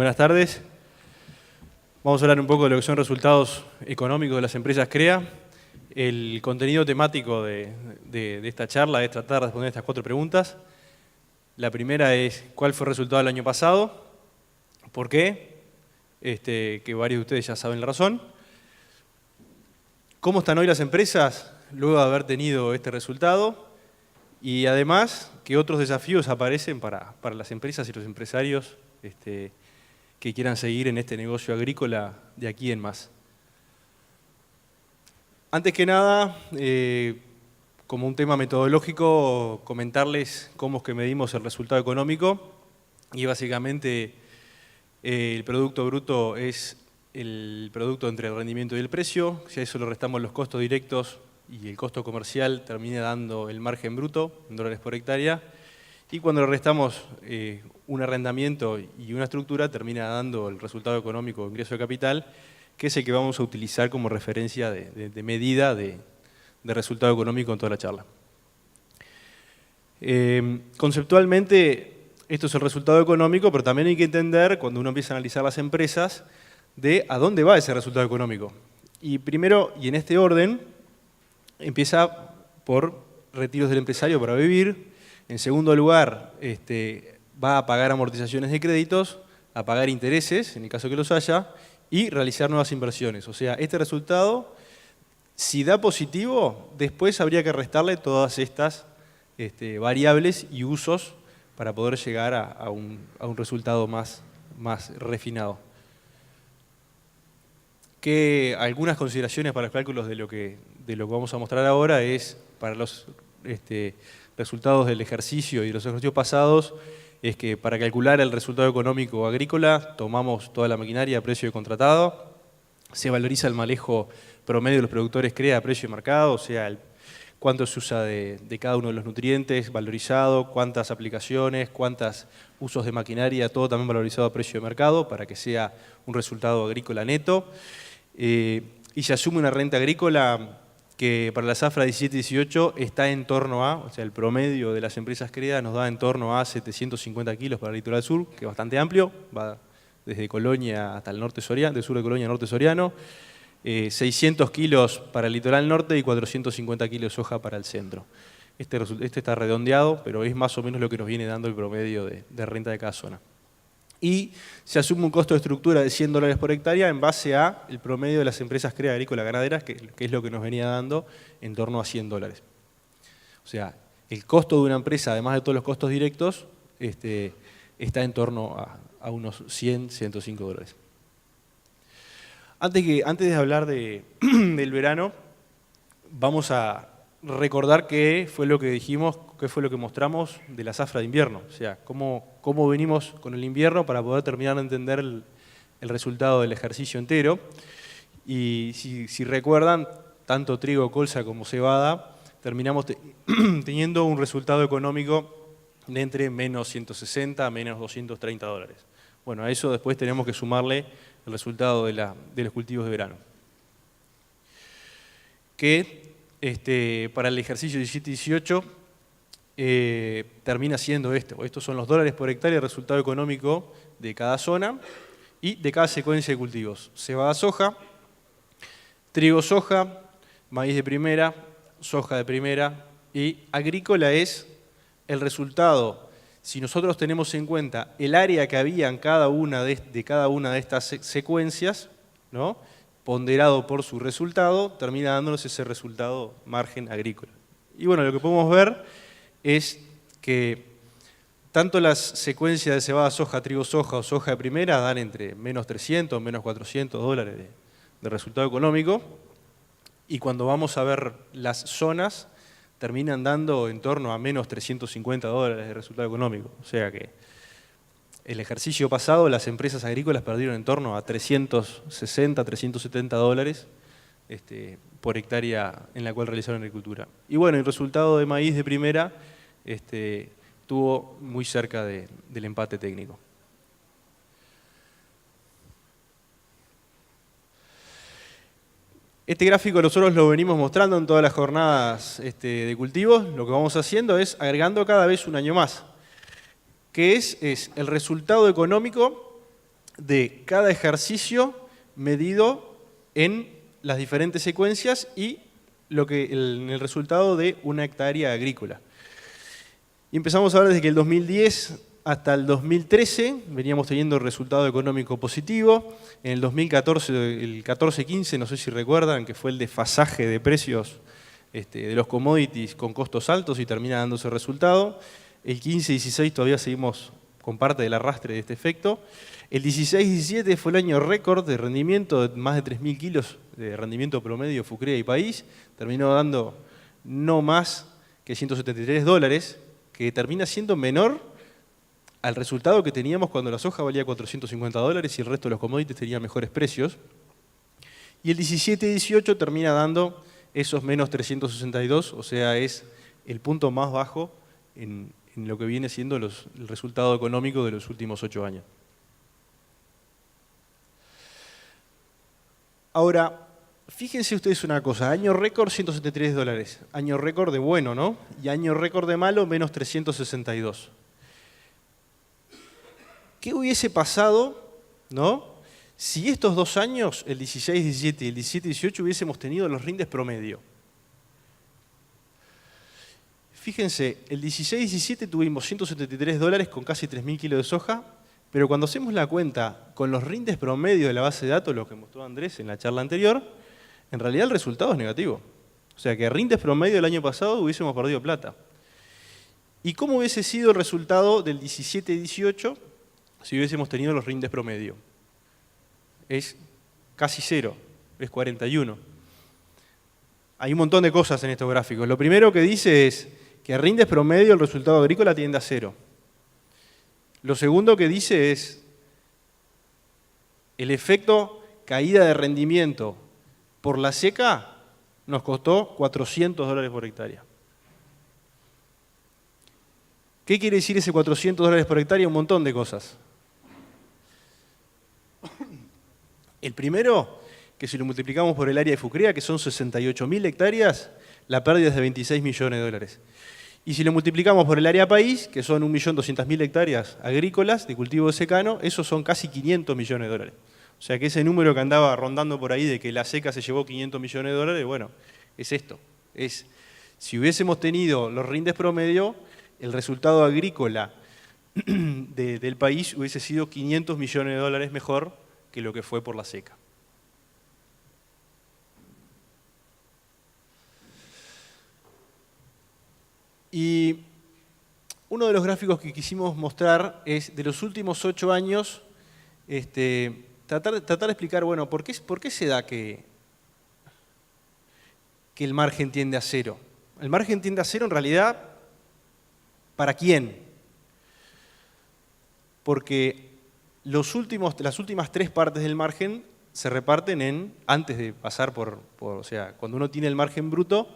Buenas tardes. Vamos a hablar un poco de lo que son resultados económicos de las empresas CREA. El contenido temático de esta charla es tratar de responder estas 4 preguntas. La primera es, ¿cuál fue el resultado del año pasado? ¿Por qué? Que varios de ustedes ya saben la razón. ¿Cómo están hoy las empresas luego de haber tenido este resultado? Y además, ¿qué otros desafíos aparecen para las empresas y los empresarios que quieran seguir en este negocio agrícola de aquí en más? Antes que nada, como un tema metodológico, comentarles cómo es que medimos el resultado económico. Y básicamente el producto bruto es el producto entre el rendimiento y el precio. Si a eso le restamos los costos directos y el costo comercial, termina dando el margen bruto en dólares por hectárea. Y cuando le restamos un arrendamiento y una estructura, termina dando el resultado económico o ingreso de capital, que es el que vamos a utilizar como referencia de medida de resultado económico en toda la charla. Conceptualmente, esto es el resultado económico, pero también hay que entender, cuando uno empieza a analizar las empresas, de a dónde va ese resultado económico. Y primero, y en este orden, empieza por retiros del empresario para vivir. En segundo lugar, va a pagar amortizaciones de créditos, a pagar intereses, en el caso que los haya, y realizar nuevas inversiones. O sea, este resultado, si da positivo, después habría que restarle todas estas variables y usos para poder llegar a un resultado más refinado. Algunas consideraciones para los cálculos de lo que vamos a mostrar ahora es para los resultados del ejercicio y de los ejercicios pasados, es que para calcular el resultado económico agrícola tomamos toda la maquinaria a precio de contratado, se valoriza el manejo promedio de los productores CREA a precio de mercado, o sea, cuánto se usa de cada uno de los nutrientes valorizado, cuántas aplicaciones, cuántos usos de maquinaria, todo también valorizado a precio de mercado para que sea un resultado agrícola neto. Y se asume una renta agrícola que para la zafra 17-18 está en torno a, o sea, el promedio de las empresas CREA nos da en torno a 750 kilos para el litoral sur, que es bastante amplio, va desde Colonia hasta el norte Soriano, del sur de Colonia al norte Soriano, 600 kilos para el litoral norte y 450 kilos de soja para el centro. Este está redondeado, pero es más o menos lo que nos viene dando el promedio de renta de cada zona. Y se asume un costo de estructura de $100 por hectárea en base a el promedio de las empresas CREA agrícolas ganaderas, que es lo que nos venía dando en torno a $100. O sea, el costo de una empresa, además de todos los costos directos, está en torno a unos $100, $105. Antes de hablar del verano, vamos a recordar qué fue lo que dijimos, qué fue lo que mostramos de la zafra de invierno. O sea, cómo venimos con el invierno para poder terminar de entender el resultado del ejercicio entero. Y si recuerdan, tanto trigo, colza como cebada, terminamos teniendo un resultado económico de entre menos 160 a menos $230. Bueno, a eso después tenemos que sumarle el resultado de los cultivos de verano. Que para el ejercicio 17-18 termina siendo esto. Estos son los dólares por hectárea, el resultado económico de cada zona y de cada secuencia de cultivos. Cebada, soja, trigo, soja, maíz de primera, soja de primera y agrícola es el resultado. Si nosotros tenemos en cuenta el área que había en cada una de estas secuencias, ¿no?, ponderado por su resultado, termina dándonos ese resultado margen agrícola. Y bueno, lo que podemos ver es que tanto las secuencias de cebada, soja, trigo, soja o soja de primera dan entre menos 300, menos $400 de resultado económico, y cuando vamos a ver las zonas, terminan dando en torno a menos $350 de resultado económico. O sea que el ejercicio pasado las empresas agrícolas perdieron en torno a $360, $370 por hectárea en la cual realizaron agricultura. Y bueno, el resultado de maíz de primera estuvo muy cerca del empate técnico. Este gráfico nosotros lo venimos mostrando en todas las jornadas de cultivos. Lo que vamos haciendo es agregando cada vez un año más, que es el resultado económico de cada ejercicio medido en las diferentes secuencias y el resultado de una hectárea agrícola. Y empezamos a ver desde que el 2010 hasta el 2013 veníamos teniendo resultado económico positivo. En el 2014, el 14-15, no sé si recuerdan, que fue el desfasaje de precios de los commodities con costos altos y termina dándose resultado. El 15-16 todavía seguimos con parte del arrastre de este efecto. El 16-17 fue el año récord de rendimiento, de más de 3.000 kilos de rendimiento promedio FUCREA y país. Terminó dando no más que $173, que termina siendo menor al resultado que teníamos cuando la soja valía $450 y el resto de los commodities tenían mejores precios. Y el 17-18 termina dando esos menos 362, o sea, es el punto más bajo en lo que viene siendo el resultado económico de los últimos 8 años. Ahora, fíjense ustedes una cosa, año récord $173, año récord de bueno, ¿no? Y año récord de malo, menos 362. ¿Qué hubiese pasado, ¿no?, si estos 2 años, el 16-17 y el 17-18, hubiésemos tenido los rindes promedio? Fíjense, el 16-17 tuvimos $173 con casi 3.000 kilos de soja, pero cuando hacemos la cuenta con los rindes promedio de la base de datos, lo que mostró Andrés en la charla anterior, en realidad el resultado es negativo. O sea que rindes promedio del año pasado hubiésemos perdido plata. ¿Y cómo hubiese sido el resultado del 17-18 si hubiésemos tenido los rindes promedio? Es casi 0, es 41. Hay un montón de cosas en estos gráficos. Lo primero que dice es que a rindes promedio el resultado agrícola tiende a 0. Lo segundo que dice es el efecto caída de rendimiento por la seca nos costó $400 por hectárea. ¿Qué quiere decir ese $400 por hectárea? Un montón de cosas. El primero, que si lo multiplicamos por el área de FUCREA, que son 68.000 hectáreas, la pérdida es de $26 millones. Y si lo multiplicamos por el área país, que son 1.200.000 hectáreas agrícolas de cultivo de secano, esos son casi $500 millones. O sea que ese número que andaba rondando por ahí de que la seca se llevó $500 millones, bueno, es esto. Si hubiésemos tenido los rindes promedio, el resultado agrícola del país hubiese sido $500 millones mejor que lo que fue por la seca. Y uno de los gráficos que quisimos mostrar es de los últimos 8 años, tratar de explicar, bueno, ¿por qué se da que el margen tiende a 0? El margen tiende a 0 en realidad, ¿para quién? Porque las últimas 3 partes del margen se reparten antes de pasar o sea, cuando uno tiene el margen bruto,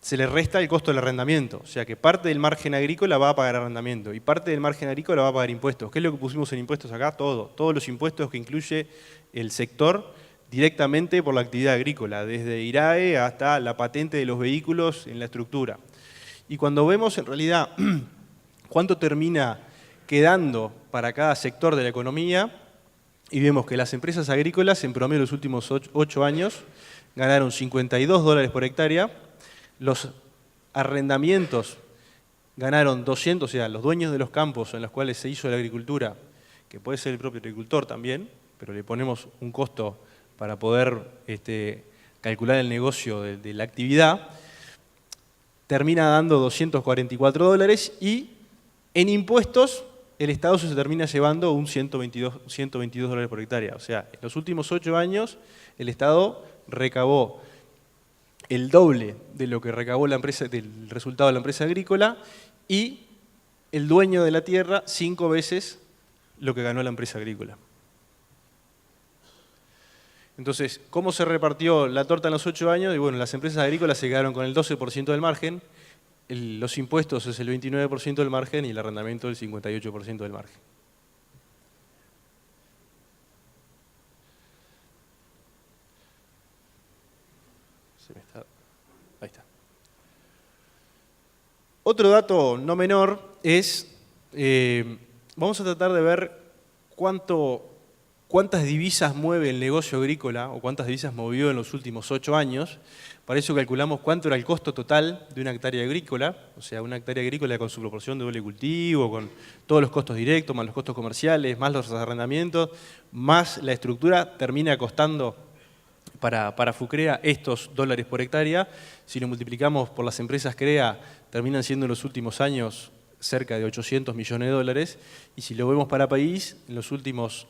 se le resta el costo del arrendamiento. O sea que parte del margen agrícola va a pagar arrendamiento y parte del margen agrícola va a pagar impuestos. ¿Qué es lo que pusimos en impuestos acá? Todos los impuestos que incluye el sector directamente por la actividad agrícola, desde IRAE hasta la patente de los vehículos en la estructura. Y cuando vemos en realidad cuánto termina quedando para cada sector de la economía, y vemos que las empresas agrícolas en promedio los últimos 8 años ganaron $52 por hectárea, los arrendamientos ganaron 200, o sea, los dueños de los campos en los cuales se hizo la agricultura, que puede ser el propio agricultor también, pero le ponemos un costo para poder calcular el negocio de la actividad, termina dando $244 y en impuestos el Estado se termina llevando un $122 por hectárea. O sea, en los últimos 8 años el Estado recabó el doble de lo que recabó la empresa, del resultado de la empresa agrícola, y el dueño de la tierra 5 veces lo que ganó la empresa agrícola. Entonces, ¿cómo se repartió la torta en los 8 años? Y bueno, las empresas agrícolas se quedaron con el 12% del margen, los impuestos es el 29% del margen y el arrendamiento el 58% del margen. Ahí está. Otro dato no menor es, vamos a tratar de ver cuántas divisas mueve el negocio agrícola o cuántas divisas movió en los últimos 8 años. Para eso calculamos cuánto era el costo total de una hectárea agrícola, o sea, una hectárea agrícola con su proporción de doble cultivo, con todos los costos directos, más los costos comerciales, más los arrendamientos, más la estructura, termina costando para FUCREA estos dólares por hectárea. Si lo multiplicamos por las empresas CREA, terminan siendo en los últimos años cerca de 800 millones de dólares. Y si lo vemos para país, en los últimos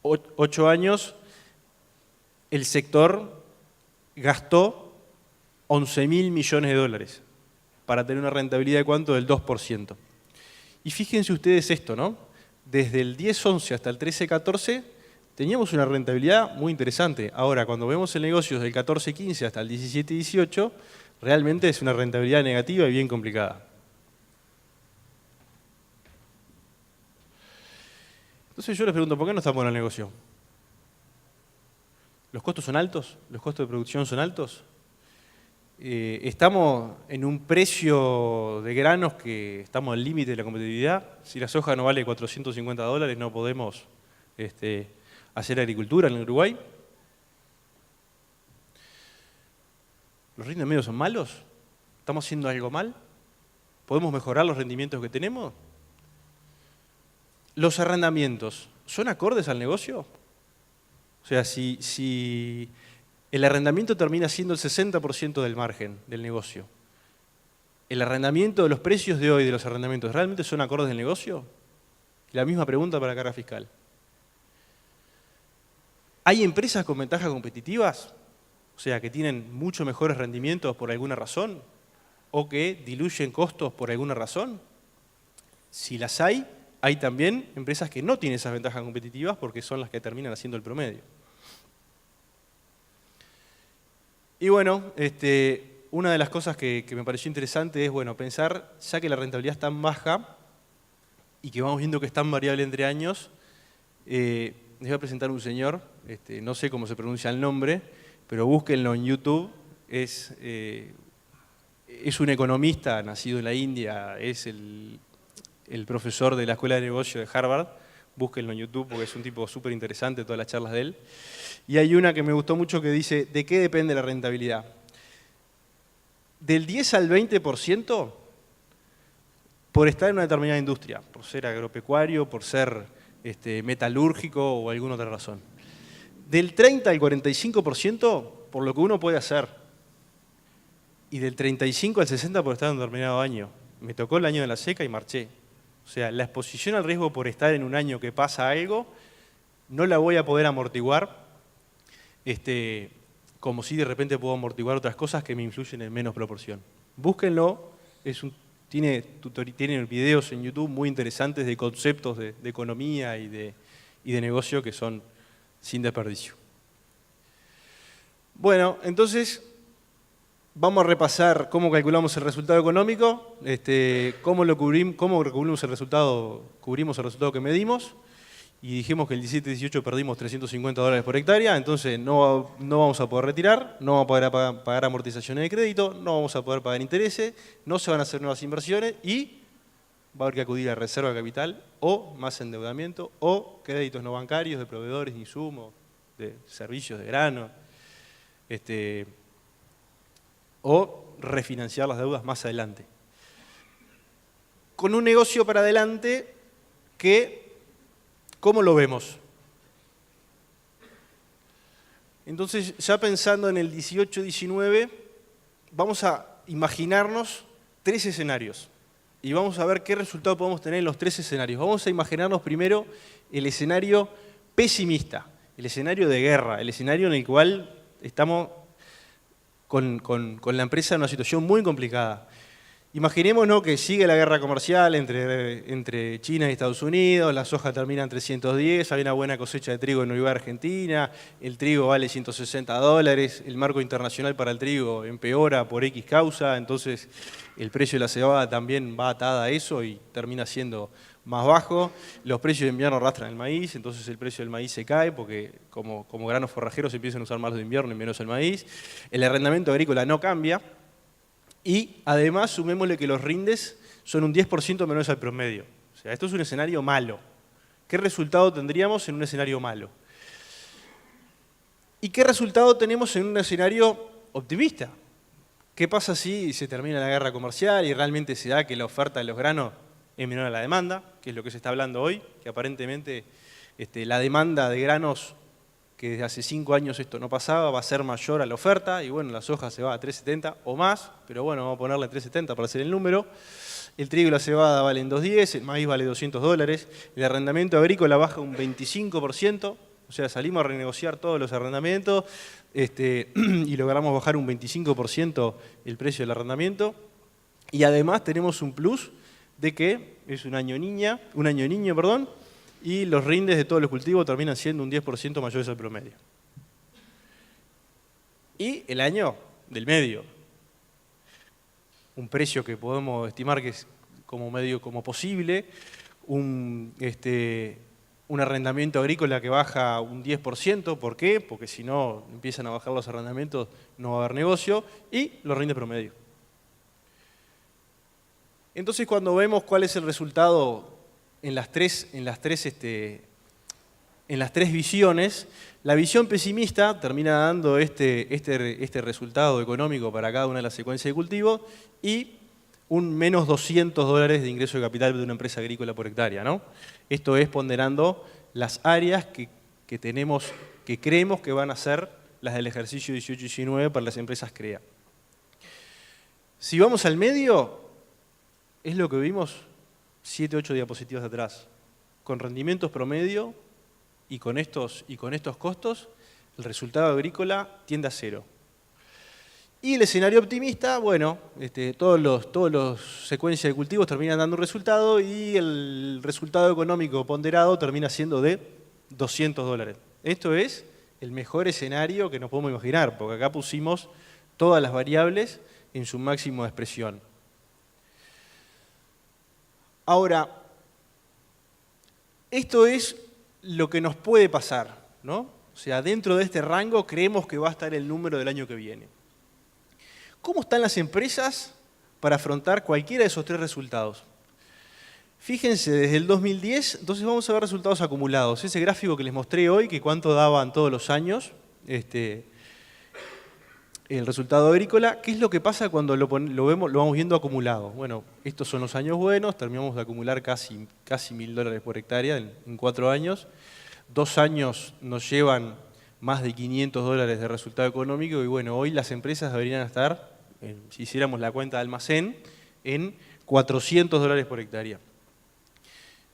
8 años, el sector gastó 11.000 millones de dólares para tener una rentabilidad de ¿cuánto? Del 2%. Y fíjense ustedes esto, ¿no? Desde el 10-11 hasta el 13-14 teníamos una rentabilidad muy interesante. Ahora, cuando vemos el negocio del 14-15 hasta el 17-18, realmente es una rentabilidad negativa y bien complicada. Entonces yo les pregunto, ¿por qué no está bueno el negocio? ¿Los costos son altos? ¿Los costos de producción son altos? ¿Estamos en un precio de granos que estamos al límite de la competitividad? Si la soja no vale 450 dólares, no podemos hacer agricultura en el Uruguay. ¿Los rindes medios son malos? ¿Estamos haciendo algo mal? ¿Podemos mejorar los rendimientos que tenemos? ¿Los arrendamientos son acordes al negocio? O sea, si el arrendamiento termina siendo el 60% del margen del negocio, ¿el arrendamiento de los precios de hoy de los arrendamientos realmente son acordes del negocio? La misma pregunta para carga fiscal. ¿Hay empresas con ventajas competitivas? O sea, que tienen mucho mejores rendimientos por alguna razón, o que diluyen costos por alguna razón. Si las hay también empresas que no tienen esas ventajas competitivas porque son las que terminan haciendo el promedio. Y bueno, una de las cosas que me pareció interesante es, bueno, pensar, ya que la rentabilidad es tan baja y que vamos viendo que es tan variable entre años, les voy a presentar un señor, no sé cómo se pronuncia el nombre, pero búsquenlo en YouTube. Es un economista nacido en la India, es el profesor de la Escuela de Negocio de Harvard. Búsquenlo en YouTube porque es un tipo súper interesante, todas las charlas de él. Y hay una que me gustó mucho que dice, ¿de qué depende la rentabilidad? Del 10 al 20% por estar en una determinada industria, por ser agropecuario, por ser metalúrgico o alguna otra razón. Del 30 al 45% por lo que uno puede hacer. Y del 35 al 60% por estar en un determinado año. Me tocó el año de la seca y marché. O sea, la exposición al riesgo por estar en un año que pasa algo, no la voy a poder amortiguar, como si de repente puedo amortiguar otras cosas que me influyen en menos proporción. Búsquenlo, tiene videos en YouTube muy interesantes de conceptos de economía y de negocio que son sin desperdicio. Bueno, entonces vamos a repasar cómo calculamos el resultado económico, cómo cubrimos el resultado que medimos, y dijimos que el 17-18 perdimos 350 dólares por hectárea, entonces no vamos a poder retirar, no vamos a poder pagar amortizaciones de crédito, no vamos a poder pagar intereses, no se van a hacer nuevas inversiones y va a haber que acudir a reserva de capital o más endeudamiento o créditos no bancarios de proveedores de insumos, de servicios de grano, o refinanciar las deudas más adelante. Con un negocio para adelante que, ¿cómo lo vemos? Entonces, ya pensando en el 18-19, vamos a imaginarnos 3 escenarios y vamos a ver qué resultado podemos tener en los 3 escenarios. Vamos a imaginarnos primero el escenario pesimista, el escenario de guerra, el escenario en el cual estamos con la empresa en una situación muy complicada. Imaginémonos que sigue la guerra comercial entre China y Estados Unidos, la soja termina en 310, hay una buena cosecha de trigo en Uruguay, Argentina, el trigo vale 160 dólares, el marco internacional para el trigo empeora por X causa, entonces el precio de la cebada también va atada a eso y termina siendo más bajo. Los precios de invierno arrastran el maíz, entonces el precio del maíz se cae porque como granos forrajeros se empiezan a usar más los de invierno y menos el maíz. El arrendamiento agrícola no cambia. Y además sumémosle que los rindes son un 10% menores al promedio. O sea, esto es un escenario malo. ¿Qué resultado tendríamos en un escenario malo? ¿Y qué resultado tenemos en un escenario optimista? ¿Qué pasa si se termina la guerra comercial y realmente se da que la oferta de los granos es menor a la demanda, que es lo que se está hablando hoy, que aparentemente la demanda de granos, que desde hace 5 años esto no pasaba, va a ser mayor a la oferta, y bueno, la soja se va a 3.70 o más, pero bueno, vamos a ponerle 3.70 para hacer el número. El trigo y la cebada valen 2.10, el maíz vale $200, el arrendamiento agrícola baja un 25%, o sea, salimos a renegociar todos los arrendamientos y logramos bajar un 25% el precio del arrendamiento. Y además tenemos un plus de que es un año niño, y los rindes de todos los cultivos terminan siendo un 10% mayores al promedio. Y el año del medio, un precio que podemos estimar que es como medio como posible, un arrendamiento agrícola que baja un 10%, ¿por qué? Porque si no empiezan a bajar los arrendamientos no va a haber negocio, y los rindes promedio. Entonces cuando vemos cuál es el resultado en las tres visiones, la visión pesimista termina dando este resultado económico para cada una de las secuencias de cultivo y un menos $200 de ingreso de capital de una empresa agrícola por hectárea, ¿no? Esto es ponderando las áreas que tenemos, que creemos que van a ser las del ejercicio 18-19 para las empresas CREA. Si vamos al medio, es lo que vimos 7, 8 diapositivas atrás. Con rendimientos promedio y con estos costos, el resultado agrícola tiende a cero. Y el escenario optimista, bueno, todos los secuencias de cultivos terminan dando un resultado y el resultado económico ponderado termina siendo de $200. Esto es el mejor escenario que nos podemos imaginar, porque acá pusimos todas las variables en su máximo de expresión. Ahora, esto es lo que nos puede pasar, ¿no? O sea, dentro de este rango creemos que va a estar el número del año que viene. ¿Cómo están las empresas para afrontar cualquiera de esos tres resultados? Fíjense, desde el 2010, entonces vamos a ver resultados acumulados. Ese gráfico que les mostré hoy, que cuánto daban todos los años, el resultado agrícola, ¿qué es lo que pasa cuando lo vamos viendo acumulado? Bueno, estos son los años buenos, terminamos de acumular casi $1.000 por hectárea en 4 años. 2 años nos llevan más de $500 de resultado económico y bueno, hoy las empresas deberían estar, si hiciéramos la cuenta de almacén, en $400 por hectárea.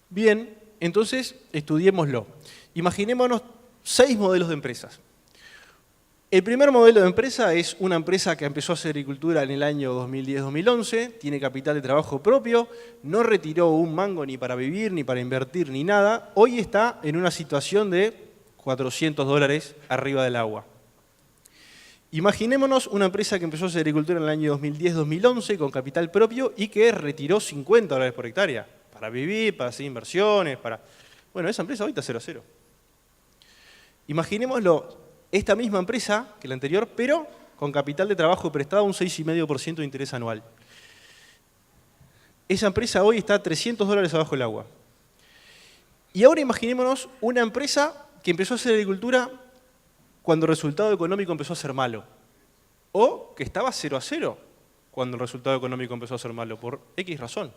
Bien, entonces estudiémoslo. Imaginémonos 6 modelos de empresas. El primer modelo de empresa es una empresa que empezó a hacer agricultura en el año 2010-2011, tiene capital de trabajo propio, no retiró un mango ni para vivir, ni para invertir, ni nada. Hoy está en una situación de $400 arriba del agua. Imaginémonos una empresa que empezó a hacer agricultura en el año 2010-2011 con capital propio y que retiró $50 por hectárea para vivir, para hacer inversiones, para... Bueno, esa empresa ahorita 0 a 0. Imaginémoslo, esta misma empresa que la anterior, pero con capital de trabajo prestado un 6,5% de interés anual. Esa empresa hoy está $300 abajo del agua. Y ahora imaginémonos una empresa que empezó a hacer agricultura cuando el resultado económico empezó a ser malo. O que estaba 0 a 0 cuando el resultado económico empezó a ser malo, por X razón.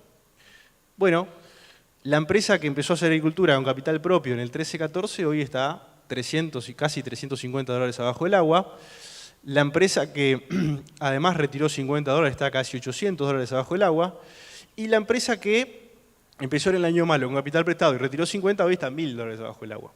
Bueno, la empresa que empezó a hacer agricultura con capital propio en el 13-14 hoy está 300 y casi $350 abajo del agua. La empresa que además retiró $50 está casi $800 abajo del agua. Y la empresa que empezó en el año malo con capital prestado y retiró 50, hoy está $1.000 abajo del agua.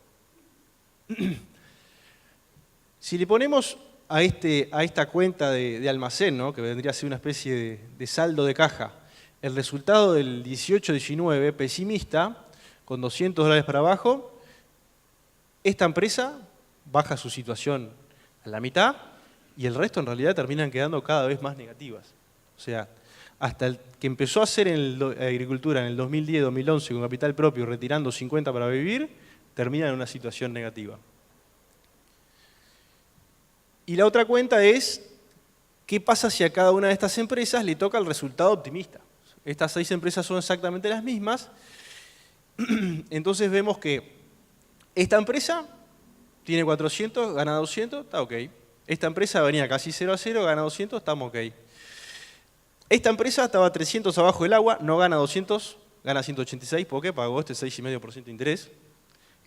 Si le ponemos a esta cuenta de almacén, ¿no? Que vendría a ser una especie de saldo de caja, el resultado del 18-19 pesimista, con $200 para abajo, esta empresa baja su situación a la mitad y el resto en realidad terminan quedando cada vez más negativas. O sea, hasta el que empezó a hacer agricultura en el 2010-2011 con capital propio, retirando 50 para vivir, termina en una situación negativa. Y la otra cuenta es, ¿qué pasa si a cada una de estas empresas le toca el resultado optimista? Estas 6 empresas son exactamente las mismas Entonces vemos que esta empresa tiene 400, gana 200, está ok. Esta empresa venía casi 0 a 0, gana 200, estamos ok. Esta empresa estaba 300 abajo del agua, no gana 200, gana 186, ¿por qué? Pagó este 6,5% de interés,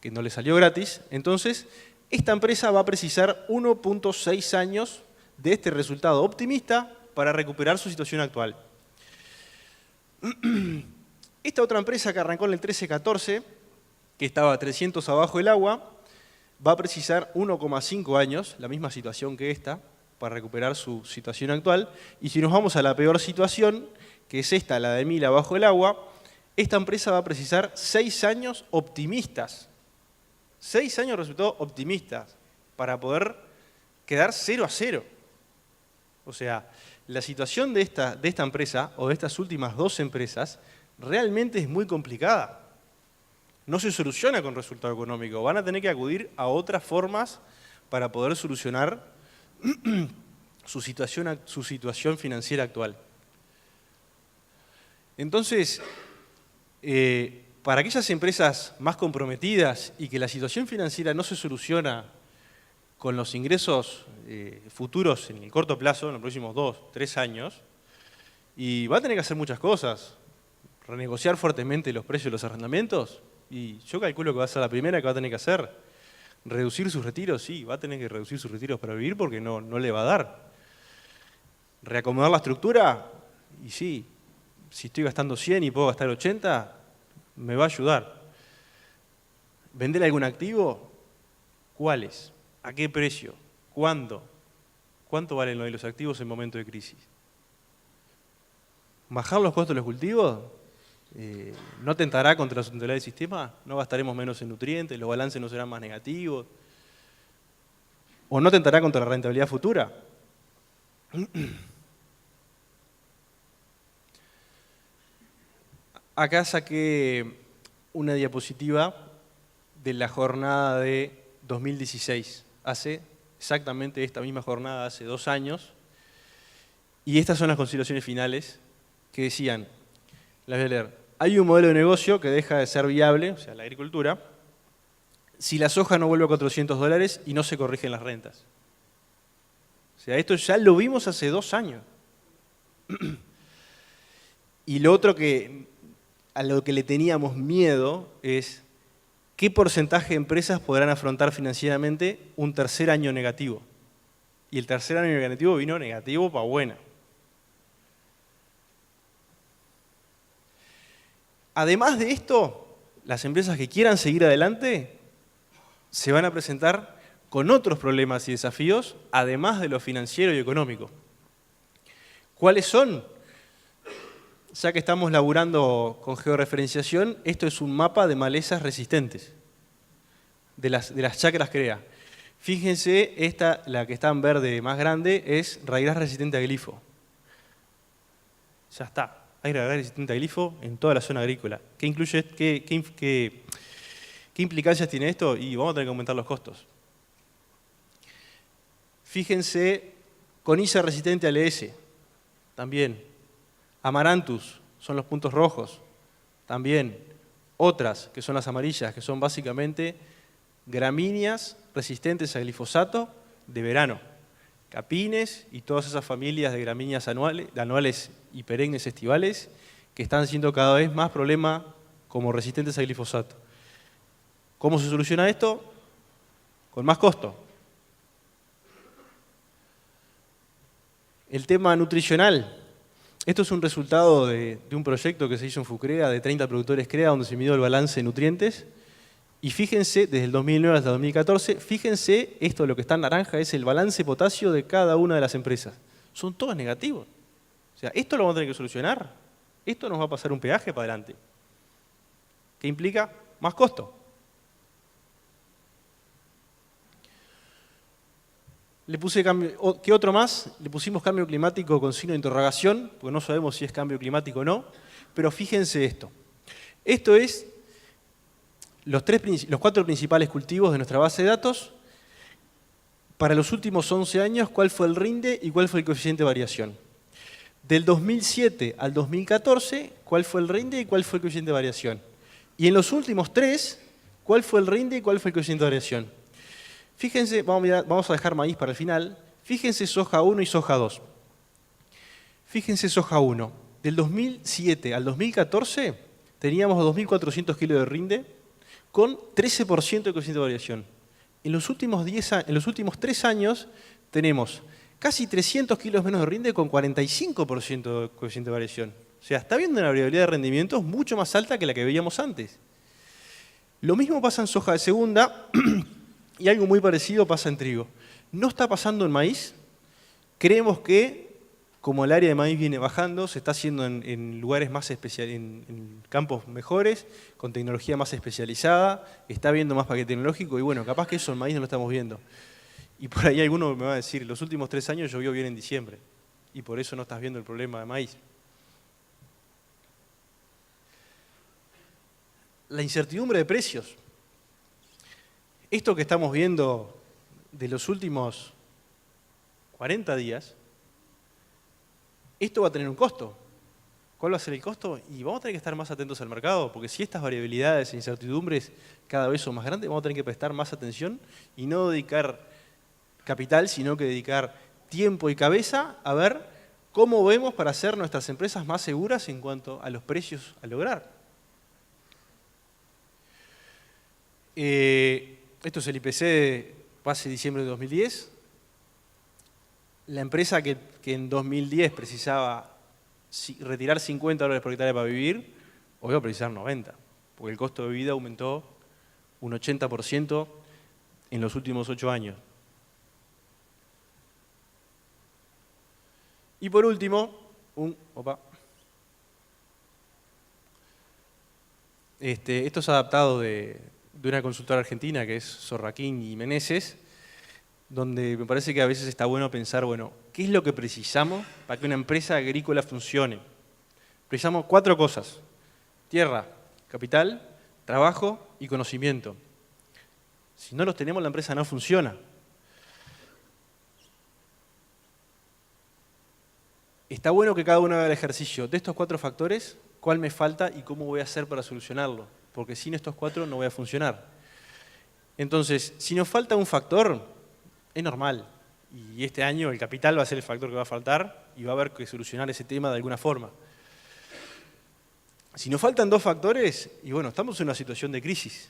que no le salió gratis. Entonces, esta empresa va a precisar 1.6 años de este resultado optimista para recuperar su situación actual. Esta otra empresa que arrancó en el 13-14, que estaba 300 abajo del agua, va a precisar 1,5 años, la misma situación que esta, para recuperar su situación actual. Y si nos vamos a la peor situación, que es esta, la de 1000 abajo del agua, esta empresa va a precisar 6 años optimistas. 6 años de resultados optimistas para poder quedar 0 a 0. O sea, la situación de esta empresa o de estas últimas dos empresas realmente es muy complicada. No se soluciona con resultado económico. Van a tener que acudir a otras formas para poder solucionar su situación financiera actual. Entonces, para aquellas empresas más comprometidas y que la situación financiera no se soluciona con los ingresos futuros en el corto plazo, en los próximos 2, 3 años, y va a tener que hacer muchas cosas. Renegociar fuertemente los precios de los arrendamientos, y yo calculo que va a ser la primera que va a tener que hacer. Reducir sus retiros, sí, va a tener que reducir sus retiros para vivir porque no le va a dar. Reacomodar la estructura, y sí, si estoy gastando 100 y puedo gastar 80, me va a ayudar. ¿Vender algún activo? ¿Cuáles? ¿A qué precio? ¿Cuándo? ¿Cuánto valen los activos en momento de crisis? ¿Bajar los costos de los cultivos? ¿No tentará contra la sustentabilidad del sistema? ¿No gastaremos menos en nutrientes? ¿Los balances no serán más negativos? ¿O no tentará contra la rentabilidad futura? Acá saqué una diapositiva de la jornada de 2016. Hace exactamente esta misma jornada, hace 2 años. Y estas son las consideraciones finales que decían, las voy a leer. Hay un modelo de negocio que deja de ser viable, o sea, la agricultura, si la soja no vuelve a $400 y no se corrigen las rentas. O sea, esto ya lo vimos hace 2 años. Y lo otro a lo que le teníamos miedo es qué porcentaje de empresas podrán afrontar financieramente un tercer año negativo. Y el tercer año negativo vino negativo para buena. Además de esto, las empresas que quieran seguir adelante se van a presentar con otros problemas y desafíos, además de lo financiero y económico. ¿Cuáles son? Ya que estamos laburando con georreferenciación, esto es un mapa de malezas resistentes, de las chacras CREA. Fíjense, la que está en verde más grande, es raigras resistente a glifo. Ya está. Hay raigras resistente a glifo en toda la zona agrícola. ¿Qué implicancias tiene esto? Y vamos a tener que aumentar los costos. Fíjense, coniza resistente al ES, también. Amaranthus, son los puntos rojos, también. Otras, que son las amarillas, que son básicamente gramíneas resistentes a glifosato de verano. Capines y todas esas familias de gramíneas anuales y perennes estivales que están siendo cada vez más problema como resistentes a glifosato. ¿Cómo se soluciona esto? Con más costo. El tema nutricional. Esto es un resultado de un proyecto que se hizo en FUCREA de 30 productores CREA donde se midió el balance de nutrientes. Y fíjense, desde el 2009 hasta el 2014, fíjense, esto lo que está en naranja es el balance potasio de cada una de las empresas. Son todos negativos. O sea, esto lo vamos a tener que solucionar. Esto nos va a pasar un peaje para adelante. ¿Qué implica? Más costo. Le puse cambio, ¿qué otro más? Le pusimos cambio climático con signo de interrogación, porque no sabemos si es cambio climático o no. Pero fíjense esto. Esto es los 4 principales cultivos de nuestra base de datos. Para los últimos 11 años, ¿cuál fue el rinde y cuál fue el coeficiente de variación? Del 2007 al 2014, ¿cuál fue el rinde y cuál fue el coeficiente de variación? Y en los últimos 3, ¿cuál fue el rinde y cuál fue el coeficiente de variación? Fíjense, vamos a dejar maíz para el final. Fíjense soja 1 y soja 2. Fíjense soja 1. Del 2007 al 2014 teníamos 2.400 kilos de rinde con 13% de coeficiente de variación. En los últimos 3 años tenemos casi 300 kilos menos de rinde con 45% de coeficiente de variación. O sea, está habiendo una variabilidad de rendimientos mucho más alta que la que veíamos antes. Lo mismo pasa en soja de segunda y algo muy parecido pasa en trigo. No está pasando en maíz. Creemos que, como el área de maíz viene bajando, se está haciendo en lugares más especiales, en campos mejores, con tecnología más especializada, está habiendo más paquete tecnológico y bueno, capaz que eso en maíz no lo estamos viendo. Y por ahí alguno me va a decir, los últimos 3 años llovió bien en diciembre y por eso no estás viendo el problema de maíz. La incertidumbre de precios. Esto que estamos viendo de los últimos 40 días, esto va a tener un costo. ¿Cuál va a ser el costo? Y vamos a tener que estar más atentos al mercado, porque si estas variabilidades e incertidumbres cada vez son más grandes, vamos a tener que prestar más atención y no dedicar capital, sino que dedicar tiempo y cabeza a ver cómo vemos para hacer nuestras empresas más seguras en cuanto a los precios a lograr. Esto es el IPC base diciembre de 2010. La empresa que en 2010 precisaba retirar $50 por hectárea para vivir, hoy va a precisar 90, porque el costo de vida aumentó un 80% en los últimos 8 años. Y por último, esto es adaptado de una consultora argentina que es Sorraquín y Meneses, donde me parece que a veces está bueno pensar, bueno, ¿qué es lo que precisamos para que una empresa agrícola funcione? Precisamos 4 cosas: tierra, capital, trabajo y conocimiento. Si no los tenemos, la empresa no funciona. Está bueno que cada uno haga el ejercicio de estos 4 factores, cuál me falta y cómo voy a hacer para solucionarlo, porque sin estos 4 no voy a funcionar. Entonces, si nos falta un factor, es normal, y este año el capital va a ser el factor que va a faltar y va a haber que solucionar ese tema de alguna forma. Si nos faltan 2 factores, y bueno, estamos en una situación de crisis.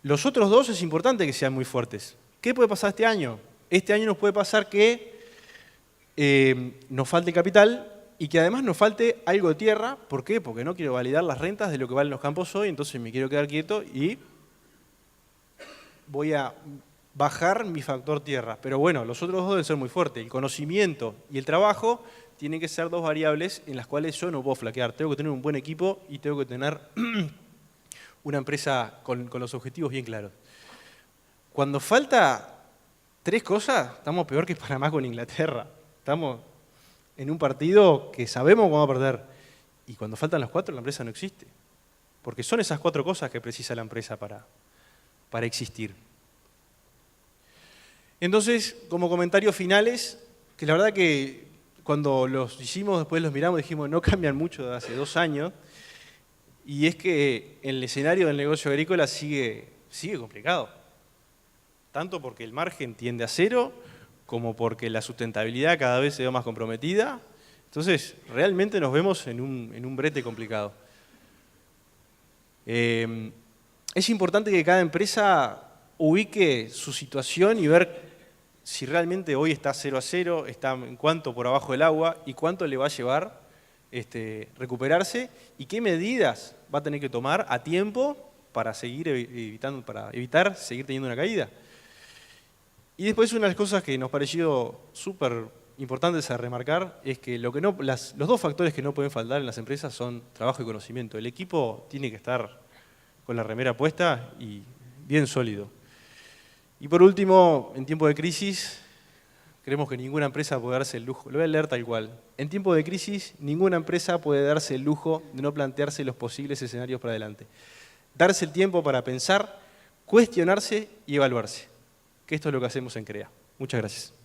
Los otros 2 es importante que sean muy fuertes. ¿Qué puede pasar este año? Este año nos puede pasar que nos falte capital y que además nos falte algo de tierra. ¿Por qué? Porque no quiero validar las rentas de lo que valen los campos hoy, entonces me quiero quedar quieto y voy a bajar mi factor tierra. Pero bueno, los otros 2 deben ser muy fuertes. El conocimiento y el trabajo tienen que ser 2 variables en las cuales yo no puedo flaquear. Tengo que tener un buen equipo y tengo que tener una empresa con los objetivos bien claros. Cuando falta 3 cosas, estamos peor que Panamá con Inglaterra. Estamos en un partido que sabemos cómo va a perder. Y cuando faltan los 4, la empresa no existe. Porque son esas 4 cosas que precisa la empresa para existir. Entonces, como comentarios finales, que la verdad que cuando los hicimos, después los miramos, dijimos, no cambian mucho de hace 2 años. Y es que el escenario del negocio agrícola sigue complicado. Tanto porque el margen tiende a 0, como porque la sustentabilidad cada vez se ve más comprometida. Entonces, realmente nos vemos en un brete complicado. Es importante que cada empresa ubique su situación y ver si realmente hoy está 0-0, está en cuánto por abajo del agua y cuánto le va a llevar recuperarse y qué medidas va a tener que tomar a tiempo para evitar seguir teniendo una caída. Y después una de las cosas que nos pareció súper importantes a remarcar es que los 2 factores que no pueden faltar en las empresas son trabajo y conocimiento. El equipo tiene que estar con la remera puesta y bien sólido. Y por último, en tiempo de crisis, creemos que ninguna empresa puede darse el lujo, lo voy a leer tal cual, en tiempo de crisis ninguna empresa puede darse el lujo de no plantearse los posibles escenarios para adelante. Darse el tiempo para pensar, cuestionarse y evaluarse, que esto es lo que hacemos en CREA. Muchas gracias.